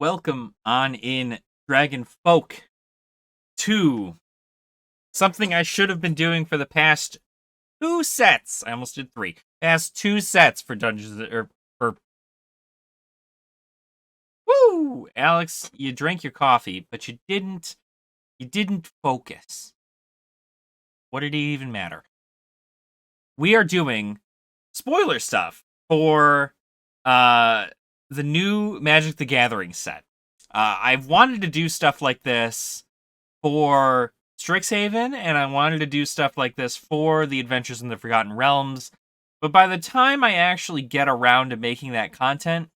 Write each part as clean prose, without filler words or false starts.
Welcome on in, Dragon Folk, to something I should have been doing for the past two sets. I almost did three. Past two sets for Dungeons or for Woo! Alex, you drank your coffee, but you didn't focus. What did it even matter? We are doing spoiler stuff for uh the new Magic the Gathering set. I've wanted to do stuff like this for Strixhaven, and I wanted to do stuff like this for the Adventures in the Forgotten Realms. But by the time I actually get around to making that content,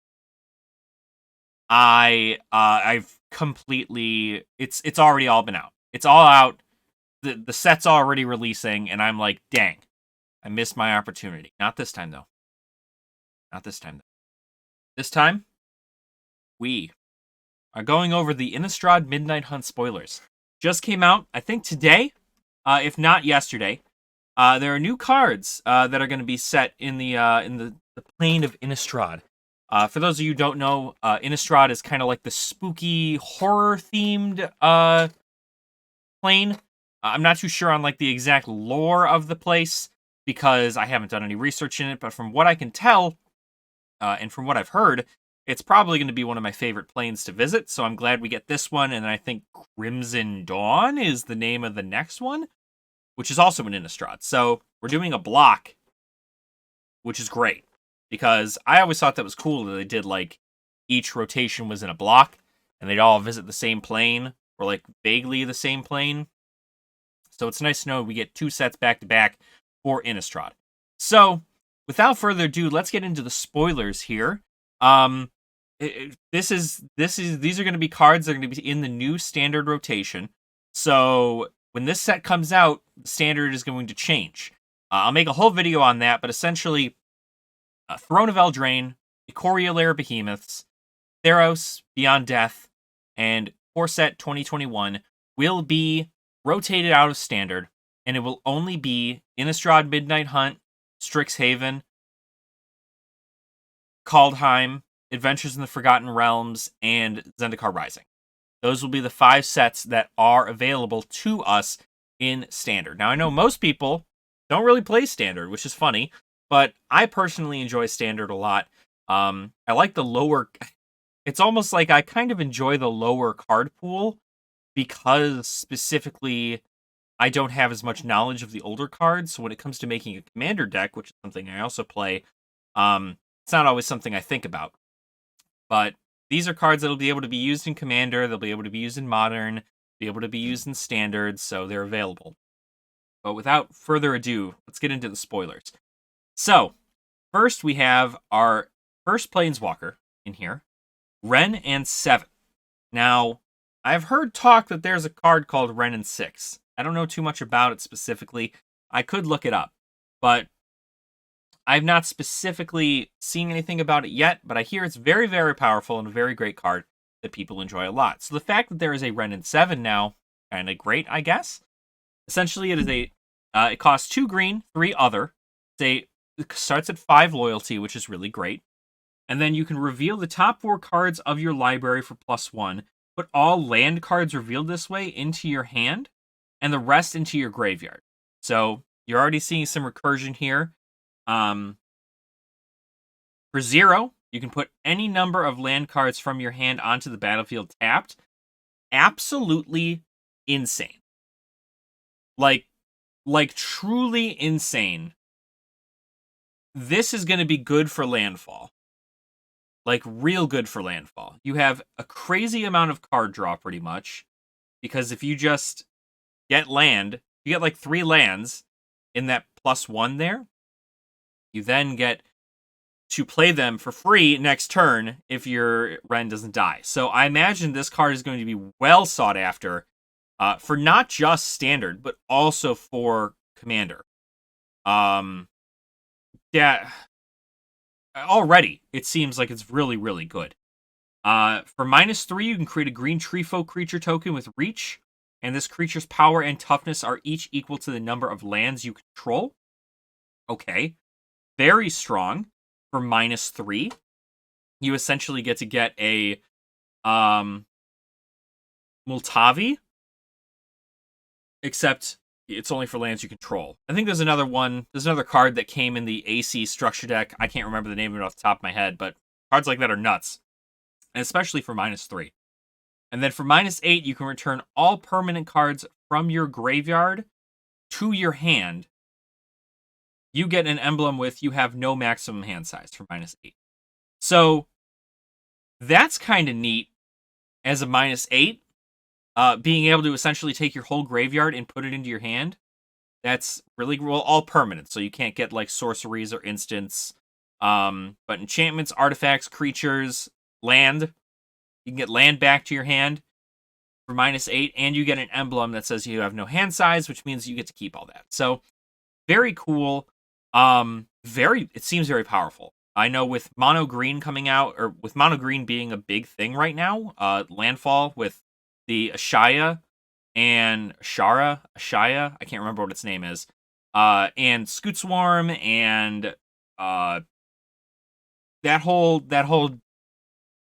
I've completely it's already all been out. It's all out. The set's already releasing, and I'm like, dang, I missed my opportunity. Not this time though. Not this time though. This time, we are going over the Innistrad Midnight Hunt spoilers. Just came out, I think today, if not yesterday. There are new cards that are going to be set in the plane of Innistrad. For those of you who don't know, Innistrad is kind of like the spooky horror themed plane. I'm not too sure on like the exact lore of the place because I haven't done any research in it, but from what I can tell, and from what I've heard, it's probably going to be one of my favorite planes to visit, so I'm glad we get this one, and I think Crimson Dawn is the name of the next one, which is also an Innistrad. So we're doing a block, which is great, because I always thought that was cool that they did, like, each rotation was in a block, and they'd all visit the same plane, or, like, vaguely the same plane. So it's nice to know we get two sets back-to-back for Innistrad. So, without further ado, let's get into the spoilers here. These are going to be cards that are going to be in the new standard rotation. So when this set comes out, the standard is going to change. I'll make a whole video on that, but essentially, Throne of Eldraine, Ikoria Lair Behemoths, Theros, Beyond Death, and Core Set 2021 will be rotated out of standard, and it will only be Innistrad Midnight Hunt, Strixhaven, Kaldheim, Adventures in the Forgotten Realms, and Zendikar Rising. Those will be the 5 sets that are available to us in Standard. Now, I know most people don't really play Standard, which is funny, but I personally enjoy Standard a lot. I like the lower... It's almost like I kind of enjoy the lower card pool because, specifically, I don't have as much knowledge of the older cards, so when it comes to making a Commander deck, which is something I also play, it's not always something I think about. But these are cards that will be able to be used in Commander, they'll be able to be used in Modern, be able to be used in Standard, so they're available. But without further ado, let's get into the spoilers. So, first we have our first Planeswalker in here, Wrenn and 7. Now, I've heard talk that there's a card called Wrenn and 6. I don't know too much about it specifically. I could look it up, but I've not specifically seen anything about it yet, but I hear it's very, very powerful and a very great card that people enjoy a lot. So the fact that there is a Wrenn and 7 now, kind of great, I guess. Essentially, it costs 2 green, 3 other. It starts at 5 loyalty, which is really great. And then you can reveal the top 4 cards of your library for +1. Put all land cards revealed this way into your hand, and the rest into your graveyard. So you're already seeing some recursion here. For 0, you can put any number of land cards from your hand onto the battlefield tapped. Absolutely insane. Like truly insane. This is going to be good for landfall. Like, real good for landfall. You have a crazy amount of card draw, pretty much. Because if you just get land, you get like 3 lands in that +1 there. You then get to play them for free next turn if your Wrenn doesn't die. So I imagine this card is going to be well sought after for not just Standard, but also for Commander. Yeah, already it seems like it's really, really good. For -3, you can create a green Treefolk creature token with Reach, and this creature's power and toughness are each equal to the number of lands you control. Okay. Very strong. For -3, you essentially get to get a Multavi, except it's only for lands you control. I think there's another one. There's another card that came in the AC structure deck. I can't remember the name of it off the top of my head, but cards like that are nuts, and especially for -3. And then for -8, you can return all permanent cards from your graveyard to your hand. You get an emblem with you have no maximum hand size for -8. So that's kind of neat as a -8. Being able to essentially take your whole graveyard and put it into your hand. That's really well, all permanent, so you can't get like sorceries or instants. But enchantments, artifacts, creatures, land. You can get land back to your hand for -8, and you get an emblem that says you have no hand size, which means you get to keep all that. So very cool. It seems very powerful. I know with mono green coming out, or with mono green being a big thing right now, landfall with the Ashaya and Ashaya, I can't remember what its name is, and Scoot Swarm, and that whole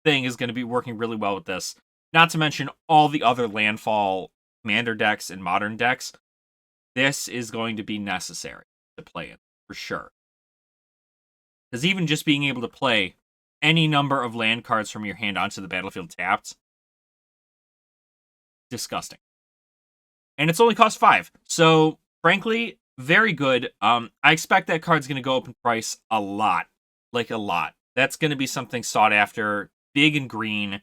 thing is going to be working really well with this. Not to mention all the other landfall commander decks and modern decks. This is going to be necessary to play it for sure. Because even just being able to play any number of land cards from your hand onto the battlefield tapped, disgusting. And it's only cost 5. So, frankly, very good. I expect that card's going to go up in price a lot. Like, a lot. That's going to be something sought after. Big and green.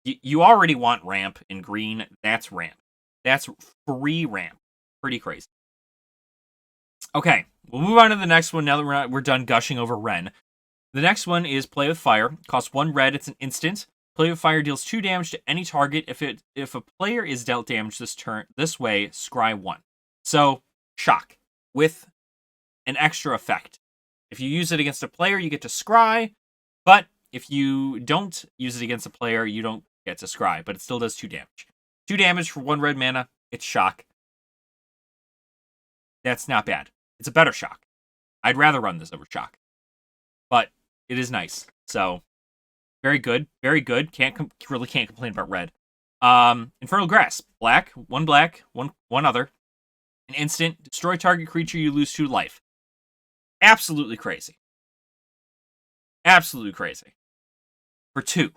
You already want ramp in green. That's ramp. That's free ramp. Pretty crazy. Okay, we'll move on to the next one now that we're done gushing over Ren. The next one is Play with Fire. Costs 1 red. It's an instant. Play with Fire deals 2 damage to any target. If a player is dealt damage this way, scry 1. So, shock with an extra effect. If you use it against a player, you get to scry, but if you don't use it against a player, you don't get to scry, but it still does 2 damage. 2 damage for 1 red mana. It's shock. That's not bad. It's a better shock. I'd rather run this over shock, but it is nice. So, very good. Very good. Really can't complain about red. Infernal Grasp. Black, 1 other. An instant. Destroy target creature, you lose 2 life. Absolutely crazy. Absolutely crazy. For 2.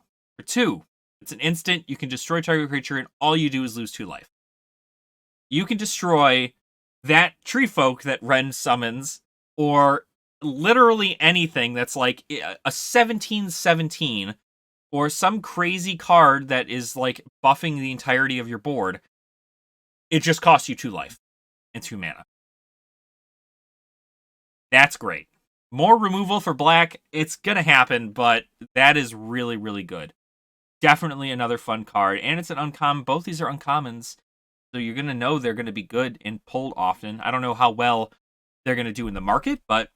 It's an instant. You can destroy target creature, and all you do is lose 2 life. You can destroy that tree folk that Ren summons, or literally anything that's like a 17/17, or some crazy card that is like buffing the entirety of your board. It just costs you 2 life and 2 mana. That's great. More removal for black. It's gonna happen, but that is really, really good. Definitely another fun card, and it's an uncommon. Both these are uncommons, so you're gonna know they're gonna be good and pulled often. I don't know how well they're gonna do in the market, but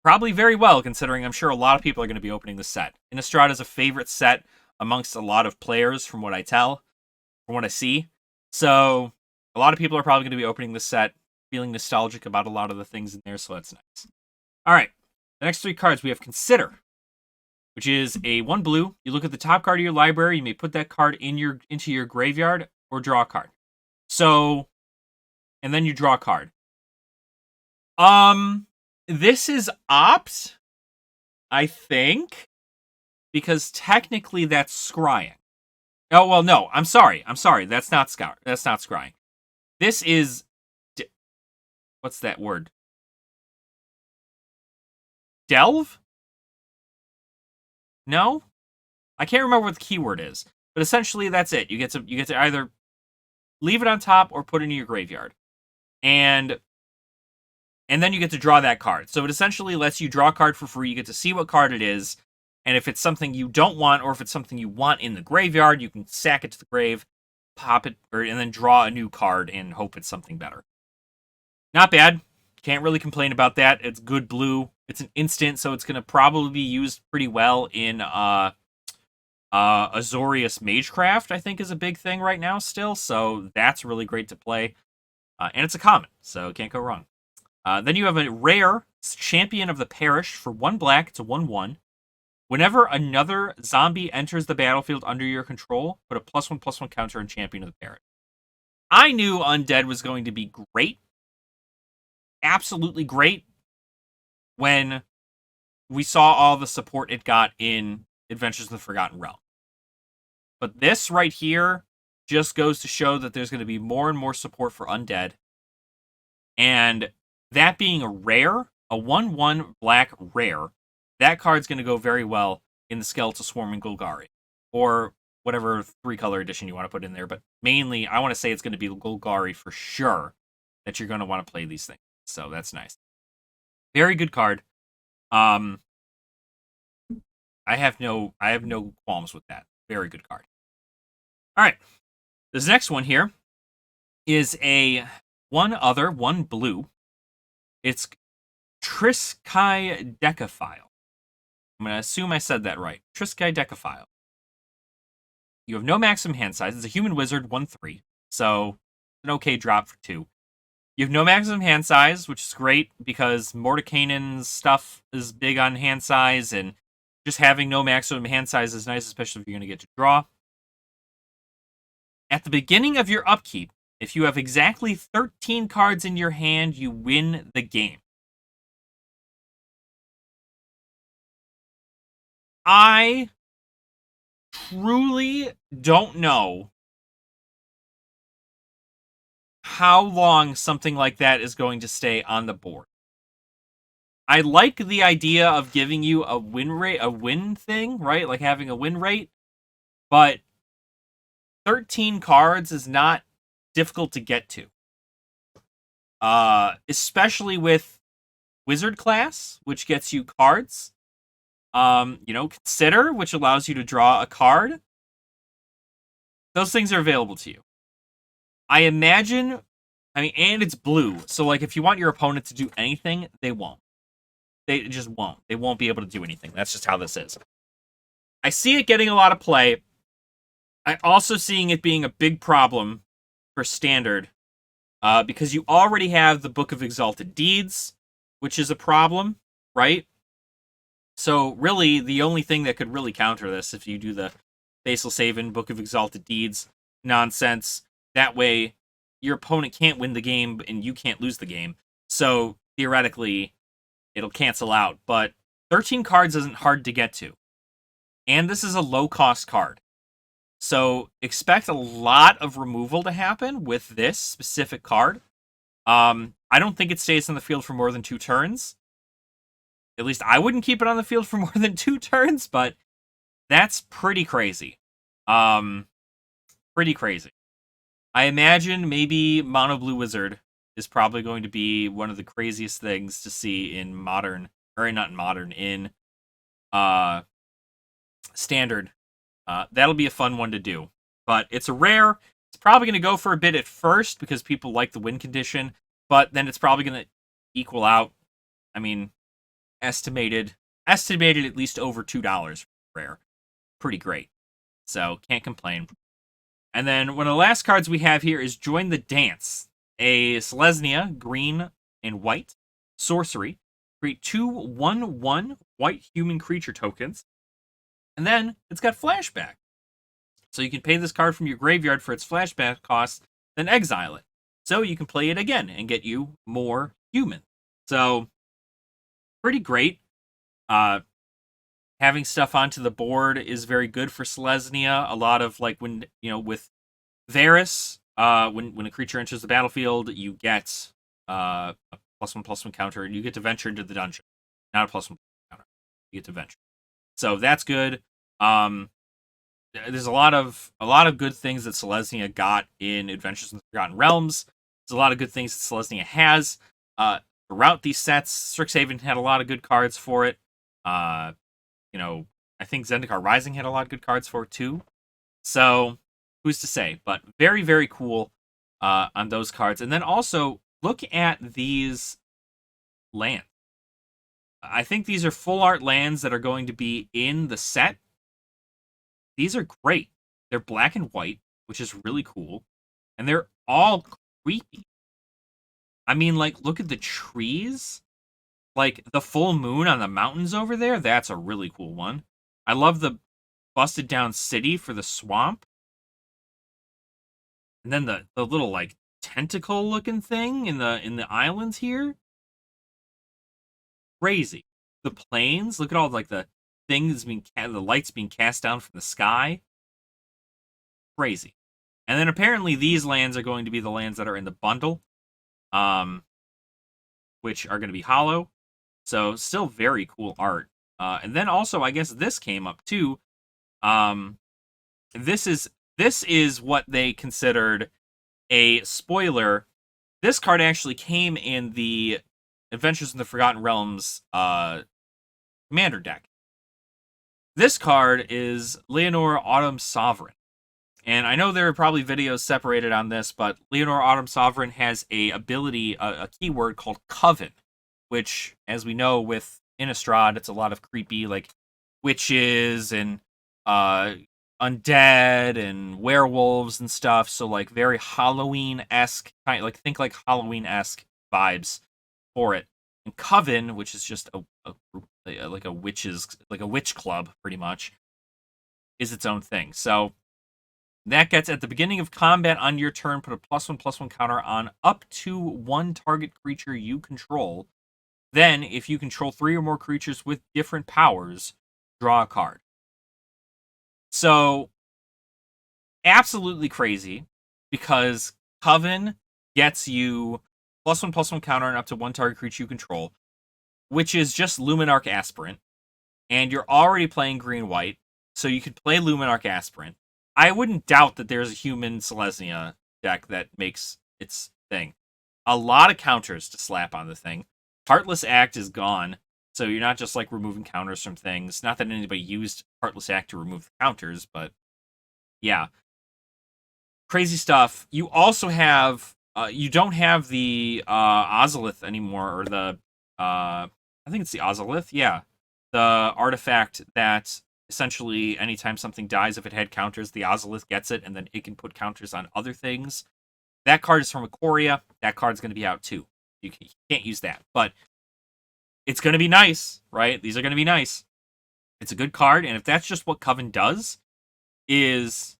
probably very well, considering I'm sure a lot of people are going to be opening the set. Innistrad is a favorite set amongst a lot of players, from what I see. So, a lot of people are probably going to be opening the set, feeling nostalgic about a lot of the things in there, so that's nice. Alright, the next 3 cards we have Consider, which is a 1 blue. You look at the top card of your library, you may put that card into your graveyard, or draw a card. So, and then you draw a card. This is opt, I think, because technically that's scrying. Oh, well, no, I'm sorry. That's not scrying. This is, what's that word? Delve? No? I can't remember what the keyword is, but essentially that's it. You get to either leave it on top or put it in your graveyard. And then you get to draw that card. So it essentially lets you draw a card for free. You get to see what card it is. And if it's something you don't want, or if it's something you want in the graveyard, you can sack it to the grave, pop it, and then draw a new card and hope it's something better. Not bad. Can't really complain about that. It's good blue. It's an instant, so it's going to probably be used pretty well in Azorius Magecraft, I think, is a big thing right now still. So that's really great to play. And it's a common, so can't go wrong. Then you have a rare Champion of the Parish for 1 black. It's a 1/1. Whenever another zombie enters the battlefield under your control, put a +1/+1 counter on Champion of the Parrot. I knew Undead was going to be great, absolutely great, when we saw all the support it got in Adventures in the Forgotten Realm. But this right here just goes to show that there's going to be more and more support for Undead. And that being a rare, a 1/1 black rare, that card's going to go very well in the Skeletal Swarm and Golgari. Or whatever 3-color edition you want to put in there. But mainly, I want to say it's going to be Golgari for sure that you're going to want to play these things. So that's nice. Very good card. I have no qualms with that. Very good card. All right. This next one here is one blue. It's Triskaidekaphile. I'm going to assume I said that right. Triskaidekaphile. You have no maximum hand size. It's a human wizard, 1/3. So, an okay drop for 2. You have no maximum hand size, which is great because Mordekainen's stuff is big on hand size, and just having no maximum hand size is nice, especially if you're going to get to draw. At the beginning of your upkeep, if you have exactly 13 cards in your hand, you win the game. I truly don't know how long something like that is going to stay on the board. I like the idea of giving you a win rate, a win thing, right? Like having a win rate, but 13 cards is not difficult to get to. Especially with Wizard class, which gets you cards. Consider, which allows you to draw a card. Those things are available to you. I imagine, and it's blue, so like if you want your opponent to do anything, they won't. They just won't. They won't be able to do anything. That's just how this is. I see it getting a lot of play. I'm also seeing it being a big problem for Standard, because you already have the Book of Exalted Deeds, which is a problem, right? So really, the only thing that could really counter this, if you do the Basal Savin Book of Exalted Deeds nonsense, that way your opponent can't win the game and you can't lose the game. So theoretically, it'll cancel out. But 13 cards isn't hard to get to. And this is a low-cost card. So expect a lot of removal to happen with this specific card. I don't think it stays on the field for more than 2 turns. At least I wouldn't keep it on the field for more than 2 turns, but that's pretty crazy. Pretty crazy. I imagine maybe Mono Blue Wizard is probably going to be one of the craziest things to see in modern, or not in modern, in Standard. That'll be a fun one to do. But it's a rare. It's probably going to go for a bit at first because people like the win condition, but then it's probably going to equal out. I mean, estimated at least over $2 for rare. Pretty great. So, can't complain. And then one of the last cards we have here is Join the Dance. A Selesnya, green and white, sorcery. Create 2 1/1 white human creature tokens. And then it's got flashback. So you can pay this card from your graveyard for its flashback cost, then exile it. So you can play it again and get you more human. So, pretty great. Having stuff onto the board is very good for Selesnya. A lot of, like, when, with Varus, when a creature enters the battlefield, you get a +1/+1 counter, and you get to venture into the dungeon. Not a +1 counter. You get to venture. So that's good. There's a lot of good things that Selesnya got in Adventures in the Forgotten Realms. There's a lot of good things that Selesnya has throughout these sets. Strixhaven had a lot of good cards for it. I think Zendikar Rising had a lot of good cards for it too. So who's to say? But very, very cool on those cards. And then also look at these lands. I think these are full art lands that are going to be in the set. These are great. They're black and white, which is really cool. And they're all creepy. I mean, like, look at the trees. Like, the full moon on the mountains over there. That's a really cool one. I love the busted down city for the swamp. And then the little like tentacle looking thing in the islands here. Crazy. The planes, look at all like the things being the lights being cast down from the sky. Crazy. And then apparently these lands are going to be the lands that are in the bundle, which are going to be hollow. So still very cool art. And then also I guess this came up too. This is what they considered a spoiler. This card actually came in the Adventures in the Forgotten Realms commander deck. This card is Leonore Autumn Sovereign. And I know there are probably videos separated on this, but Leonore Autumn Sovereign has a ability, a keyword called Coven, which, as we know with Innistrad, it's a lot of creepy, like, witches and undead and werewolves and stuff. So, like, very Halloween-esque, kind of, like, think like Halloween-esque vibes for it. And Coven, which is just like a witch club, pretty much, is its own thing. So that gets at the beginning of combat on your turn, put a +1/+1 counter on up to one target creature you control. Then, if you control 3 or more creatures with different powers, draw a card. So, absolutely crazy, because Coven gets you +1/+1 counter on up to one target creature you control, which is just Luminarch Aspirant, and you're already playing green-white, so you could play Luminarch Aspirant. I wouldn't doubt that there's a human Selesnya deck that makes its thing. A lot of counters to slap on the thing. Heartless Act is gone, so you're not just like removing counters from things. Not that anybody used Heartless Act to remove the counters, but yeah. Crazy stuff. You also have, you don't have the Ozolith anymore, or the, I think it's the Ozolith, yeah. The artifact that essentially, anytime something dies, if it had counters, the Ozolith gets it, and then it can put counters on other things. That card is from Ikoria. That card's going to be out too. You can't use that. But it's going to be nice, right? These are going to be nice. It's a good card, and if that's just what Coven does, is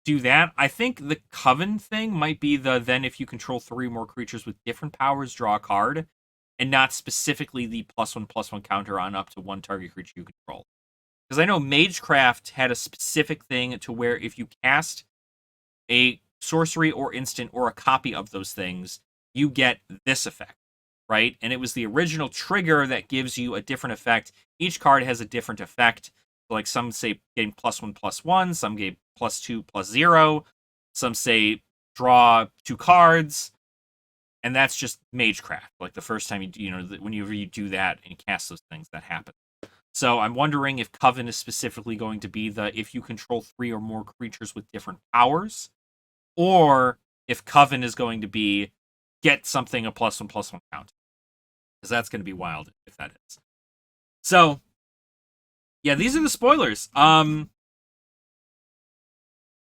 do that. I think the Coven thing might be the then if you control 3 more creatures with different powers, draw a card, and not specifically the +1/+1 counter on up to one target creature you control. Because I know Magecraft had a specific thing to where if you cast a sorcery or instant or a copy of those things, you get this effect, right? And it was the original trigger that gives you a different effect. Each card has a different effect. Like some say getting +1/+1, some get +2/+0, some say draw 2 cards, and that's just Magecraft. Like the first time whenever you do that and you cast those things, that happens. So I'm wondering if Coven is specifically going to be the if you control 3 or more creatures with different powers, or if Coven is going to be get something a +1/+1 count. Because that's going to be wild if that is. So, yeah, these are the spoilers.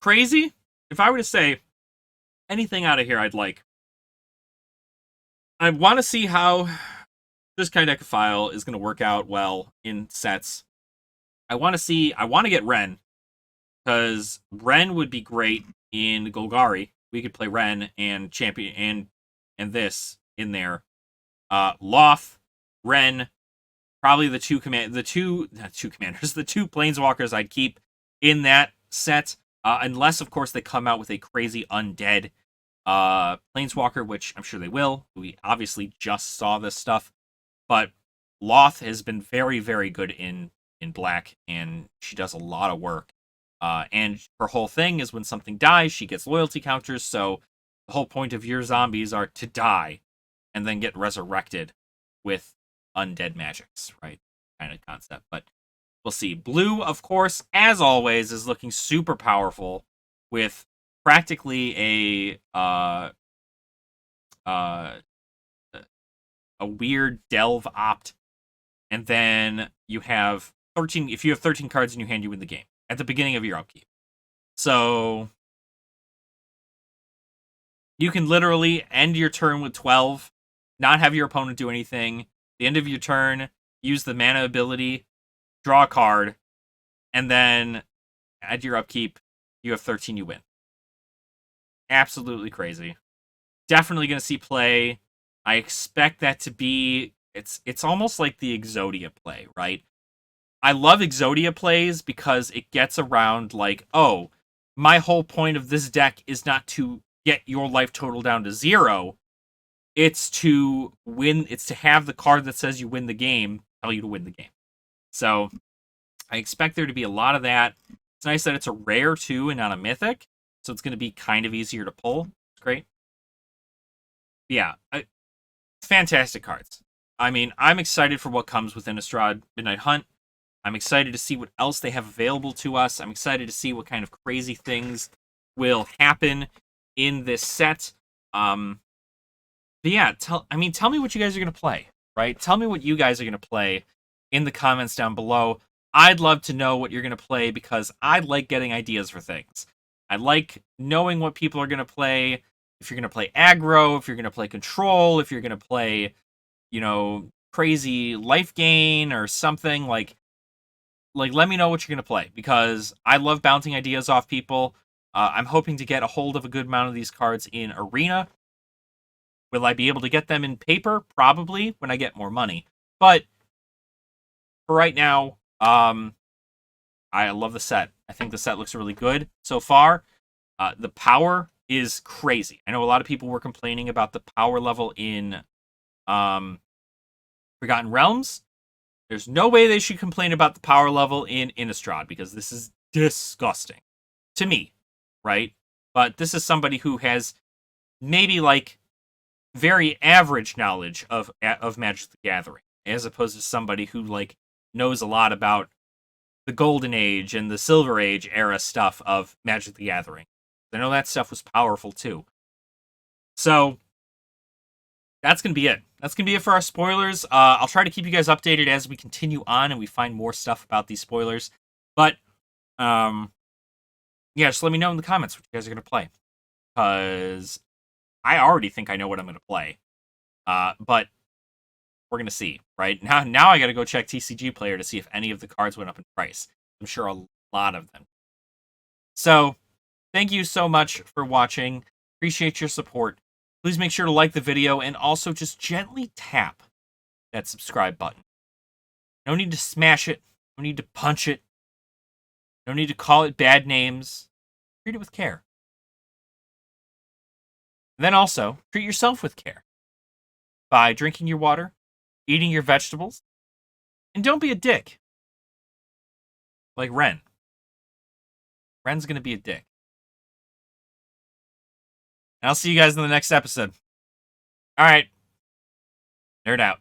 Crazy? If I were to say anything out of here I'd like, I want to see how this Kydecophile is going to work out well in sets. I want to get Ren, because Ren would be great in Golgari. We could play Ren and champion and this in there. Loth, Ren, probably the two planeswalkers I'd keep in that set, unless of course they come out with a crazy undead planeswalker, which I'm sure they will. We obviously just saw this stuff. But Loth has been very, very good in black, and she does a lot of work. And her whole thing is when something dies, she gets loyalty counters, so the whole point of your zombies are to die and then get resurrected with undead magics, right? Kind of concept, but we'll see. Blue, of course, as always, is looking super powerful with practically a weird delve opt, and then you have 13. If you have 13 cards in your hand, you win the game at the beginning of your upkeep. So you can literally end your turn with 12, not have your opponent do anything. The end of your turn, use the mana ability, draw a card, and then at your upkeep, you have 13, you win. Absolutely crazy. Definitely going to see play. I expect that to be it's almost like the Exodia play, right? I love Exodia plays because it gets around like, oh, my whole point of this deck is not to get your life total down to 0. It's to win, it's to have the card that says you win the game tell you to win the game. So I expect there to be a lot of that. It's nice that it's a rare too and not a mythic, so it's going to be kind of easier to pull. It's great. Yeah, fantastic cards. I mean, I'm excited for what comes with Innistrad Midnight Hunt. I'm excited to see what else they have available to us. I'm excited to see what kind of crazy things will happen in this set. But yeah, tell me what you guys are gonna play, right? Tell me what you guys are gonna play in the comments down below. I'd love to know what you're gonna play because I like getting ideas for things. I like knowing what people are gonna play. If you're gonna play aggro, if you're gonna play control, if you're gonna play, crazy life gain or something like let me know what you're gonna play because I love bouncing ideas off people. I'm hoping to get a hold of a good amount of these cards in Arena. Will I be able to get them in paper? Probably when I get more money. But for right now, I love the set. I think the set looks really good so far. The power is crazy. I know a lot of people were complaining about the power level in Forgotten Realms. There's no way they should complain about the power level in Innistrad because this is disgusting to me, right? But this is somebody who has maybe like very average knowledge of Magic the Gathering, as opposed to somebody who like knows a lot about the Golden Age and the Silver Age era stuff of Magic the Gathering. I know that stuff was powerful too. So that's gonna be it. That's gonna be it for our spoilers. I'll try to keep you guys updated as we continue on and we find more stuff about these spoilers. But yeah, just let me know in the comments what you guys are gonna play, because I already think I know what I'm gonna play. But we're gonna see. Right now, I gotta go check TCG Player to see if any of the cards went up in price. I'm sure a lot of them. So, thank you so much for watching. Appreciate your support. Please make sure to like the video and also just gently tap that subscribe button. No need to smash it. No need to punch it. No need to call it bad names. Treat it with care. And then also, treat yourself with care by drinking your water, eating your vegetables, and don't be a dick. Like Ren. Ren's gonna be a dick. And I'll see you guys in the next episode. Alright. Nerd out.